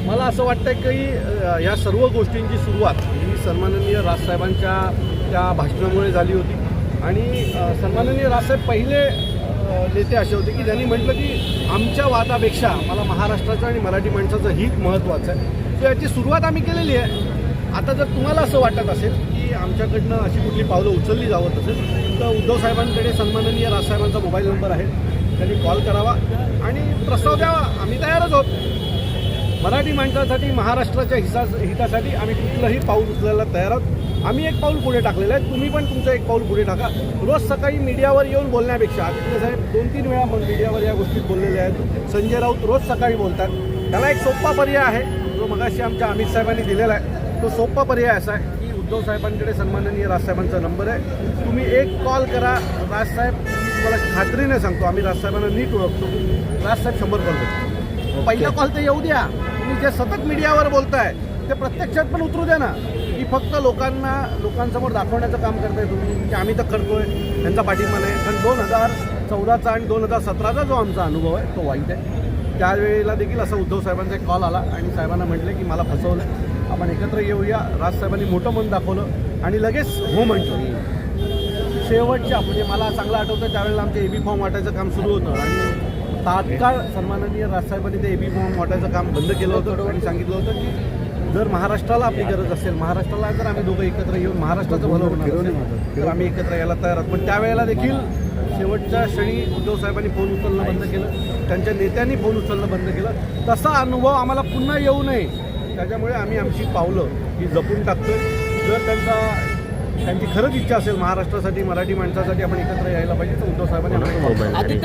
मला असं वाटतं की या सर्व गोष्टींची सुरुवात ही सन्माननीय राजसाहेबांच्या त्या भाषणामुळे झाली होती. आणि सन्माननीय राजसाहेब पहिले नेते असे होते की ज्यांनी म्हटलं की आमच्या वादापेक्षा मला महाराष्ट्राचं आणि मराठी माणसाचं हित महत्त्वाचं आहे. तर याची सुरुवात आम्ही केलेली आहे. आता जर तुम्हाला असं वाटत असेल की आमच्याकडनं अशी कुठली पावलं उचलली जावत असेल तर उद्धव साहेबांकडे सन्माननीय राजसाहेबांचा मोबाईल नंबर आहे, त्यांनी कॉल करावा आणि प्रस्ताव द्यावा. आम्ही तयारच आहोत. मराठी माणसासाठी, महाराष्ट्राच्या हितासाठी आम्ही कुठलंही पाऊल उचलायला तयार आहोत. आम्ही एक पाऊल पुढे टाकलेलं आहे, तुम्ही पण तुमचं एक पाऊल पुढे टाका. रोज सकाळी मीडियावर येऊन बोलण्यापेक्षा आदित्य साहेब 2-3 वेळा मीडियावर या गोष्टीत बोललेले आहेत. संजय राऊत रोज सकाळी बोलतात. त्याला एक सोपा पर्याय आहे जो मगाशी आमच्या अमित साहेबांनी दिलेला आहे. तो सोपा पर्याय असा आहे की उद्धव साहेबांकडे सन्माननीय राजसाहेबांचा नंबर आहे, तुम्ही एक कॉल करा. राजसाहेब, तुम्हाला खात्रीने सांगतो, आम्ही राजसाहेबांना नीट ओळखतो. राजसाहेब 100 कॉल देतो. पहिला कॉल तर येऊ द्या. तुम्ही जे सतत मीडियावर बोलताय ते प्रत्यक्षात पण उतरू द्या ना. की फक्त लोकांसमोर दाखवण्याचं काम करताय तुम्ही की आम्ही तर करतोय, त्यांचा पाठिंबा नाही. कारण 2014चा आणि 2017चा जो आमचा अनुभव आहे तो वाईट आहे. त्यावेळेला देखील असा उद्धव साहेबांचा एक कॉल आला आणि साहेबांना म्हटले की मला फसवलं, आपण एकत्र येऊया. राजसाहेबांनी मोठं मन दाखवलं आणि लगेच हो म्हटलं. शेवटच्या म्हणजे मला चांगलं आठवतं त्यावेळेला आमचे एबी फॉर्म वाटायचं काम सुरू होतं आणि तात्काळ सन्माननीय राजसाहेबांनी ते एबी फॉर्म वाटायचं काम बंद केलं होतं आणि सांगितलं होतं की जर महाराष्ट्राला आपली गरज असेल, महाराष्ट्राला जर आम्ही दोघं एकत्र येऊन महाराष्ट्राचं भलं होणार असेल तर आम्ही एकत्र यायला तयार आहोत. पण त्यावेळेला देखील शेवटच्या क्षणी उद्धव साहेबांनी फोन उचलणं बंद केलं, त्यांच्या नेत्यांनी फोन उचलणं बंद केलं. तसा अनुभव आम्हाला पुन्हा येऊ नये त्याच्यामुळे आम्ही आमची पावलं ही जपून टाकतोय. जर त्यांची खरंच इच्छा असेल महाराष्ट्रासाठी, मराठी माणसासाठी आपण एकत्र यायला पाहिजे तर उद्धव साहेबांनी